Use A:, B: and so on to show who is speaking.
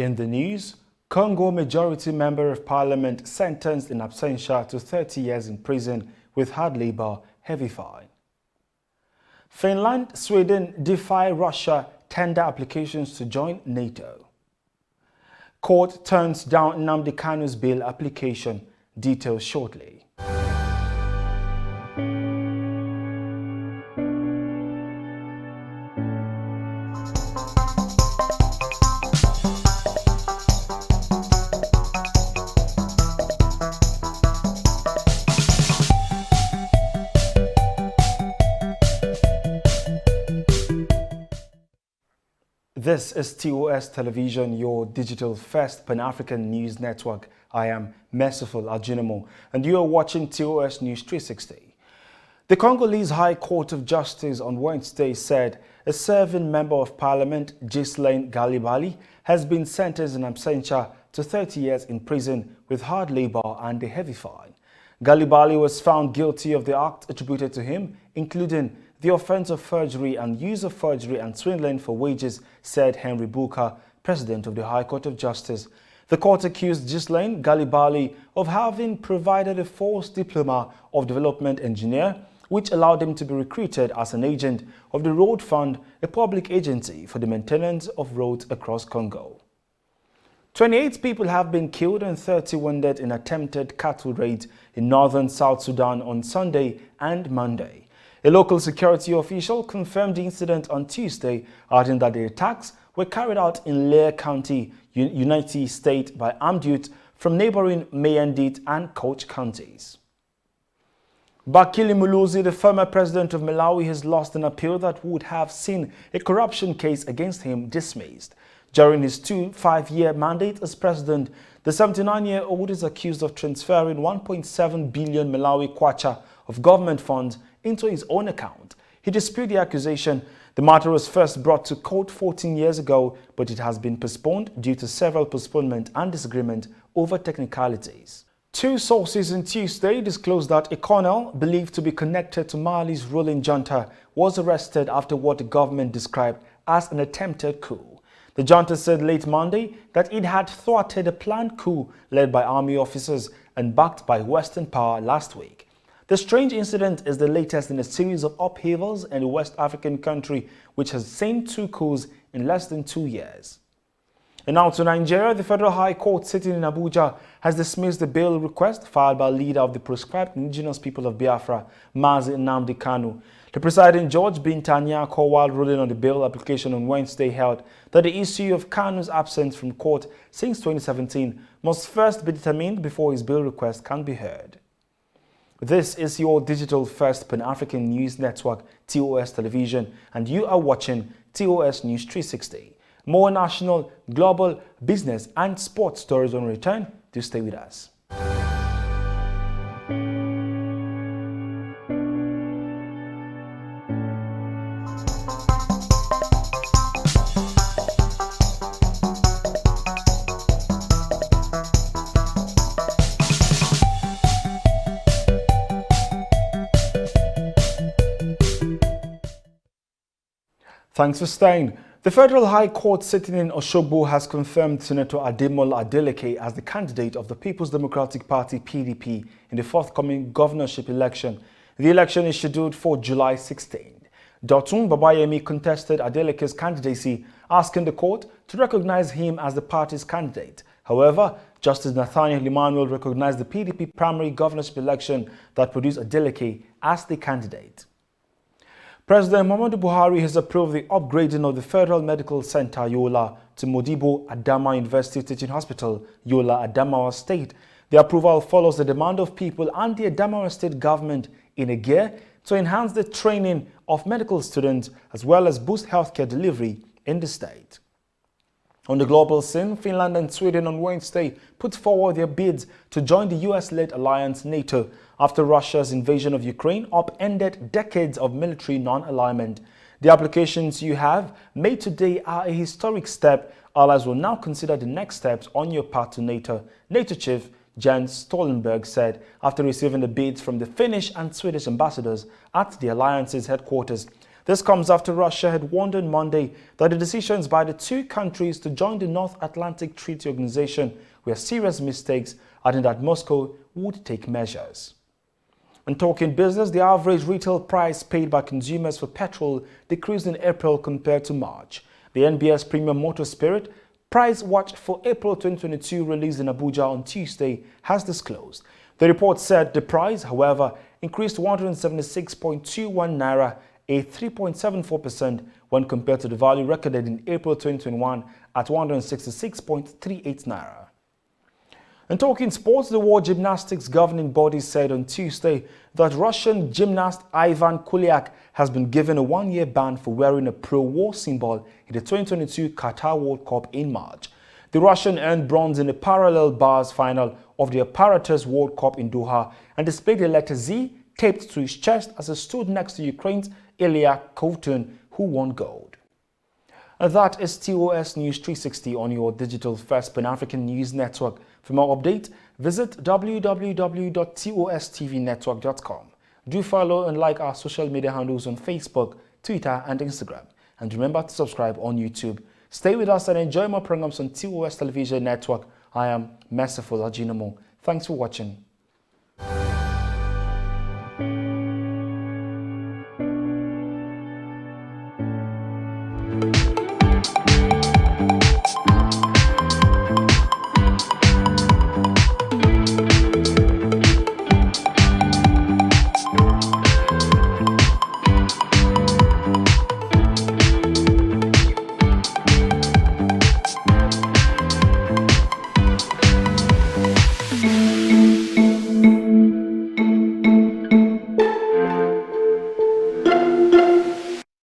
A: In the news, Congo Majority Member of Parliament sentenced in absentia to 30 years in prison with hard labor, heavy fine. Finland, Sweden defy Russia tender applications to join NATO. Court turns down Nnamdi Kanu's bail application. Details shortly. This is TOS Television, your digital first Pan-African news network. I am Merciful Ajinomo, and you are watching TOS News 360. The Congolese High Court of Justice on Wednesday said a serving member of parliament, Ghislain Galibali, has been sentenced in absentia to 30 years in prison with hard labor and a heavy fine. Galibali was found guilty of the acts attributed to him, including the offense of forgery and use of forgery and swindling for wages, said Henry Booker, president of the High Court of Justice. The court accused Ghislain Galibali of having provided a false diploma of development engineer, which allowed him to be recruited as an agent of the Road Fund, a public agency for the maintenance of roads across Congo. 28 people have been killed and 30 wounded in attempted cattle raids in northern South Sudan on Sunday and Monday. A local security official confirmed the incident on Tuesday, adding that the attacks were carried out in Lear County, United States by armed youth from neighboring Mayandit and Koch counties. Bakili Muluzi, the former president of Malawi, has lost an appeal that would have seen a corruption case against him dismissed. During his 5-year mandate as president, the 79-year-old is accused of transferring 1.7 billion Malawi kwacha of government funds into his own account. He disputed the accusation. The matter was first brought to court 14 years ago, but it has been postponed due to several postponement and disagreement over technicalities. Two sources on Tuesday disclosed that a colonel believed to be connected to Mali's ruling junta was arrested after what the government described as an attempted coup. The junta said late Monday that it had thwarted a planned coup led by army officers and backed by Western power last week. The strange incident is the latest in a series of upheavals in the West African country, which has seen 2 coups in less than 2 years. And now to Nigeria, the Federal High Court sitting in Abuja has dismissed the bail request filed by leader of the proscribed Indigenous people of Biafra, Mazi Nnamdi Kanu. The presiding judge, Binta Nyako, while ruling on the bail application on Wednesday, held that the issue of Kanu's absence from court since 2017 must first be determined before his bail request can be heard. This is your digital first Pan-African news network, TOS Television, and you are watching TOS News 360. More national, global, business and sports stories on return. Do stay with us. Thanks for staying. The Federal High Court sitting in Osogbo has confirmed Senator Ademola Adeleke as the candidate of the People's Democratic Party (PDP) in the forthcoming governorship election. The election is scheduled for July 16. Dotun Babayemi contested Adeleke's candidacy, asking the court to recognize him as the party's candidate. However, Justice Nathaniel Emmanuel recognized the PDP primary governorship election that produced Adeleke as the candidate. President Muhammadu Buhari has approved the upgrading of the Federal Medical Center Yola to Modibo Adama University Teaching Hospital, Yola, Adamawa State. The approval follows the demand of people and the Adamawa State government in a gear to enhance the training of medical students as well as boost healthcare delivery in the state. On the global scene, Finland and Sweden on Wednesday put forward their bids to join the US-led alliance NATO after Russia's invasion of Ukraine upended decades of military non-alignment. The applications you have made today are a historic step. Allies will now consider the next steps on your path to NATO, NATO chief Jens Stoltenberg said after receiving the bids from the Finnish and Swedish ambassadors at the alliance's headquarters. This comes after Russia had warned on Monday that the decisions by the two countries to join the North Atlantic Treaty Organization were serious mistakes, adding that Moscow would take measures. And talking business, the average retail price paid by consumers for petrol decreased in April compared to March. The NBS Premium Motor Spirit Price Watch for April 2022, released in Abuja on Tuesday, has disclosed. The report said the price, however, increased to 176.21 naira, a 3.74% when compared to the value recorded in April 2021 at 166.38 naira. And talking sports, the World Gymnastics governing body said on Tuesday that Russian gymnast Ivan Kulyak has been given a one-year ban for wearing a pro-war symbol in the 2022 Qatar World Cup in March. The Russian earned bronze in the parallel bars final of the Apparatus World Cup in Doha and displayed the letter Z taped to his chest as he stood next to Ukraine's Ilya Kovtun, who won gold. And that is TOS News 360 on your digital first Pan-African news network. For more updates, visit www.tostvnetwork.com. Do follow and like our social media handles on Facebook, Twitter and Instagram. And remember to subscribe on YouTube. Stay with us and enjoy more programs on TOS Television Network. I am Merciful Ajinomo. Thanks for watching.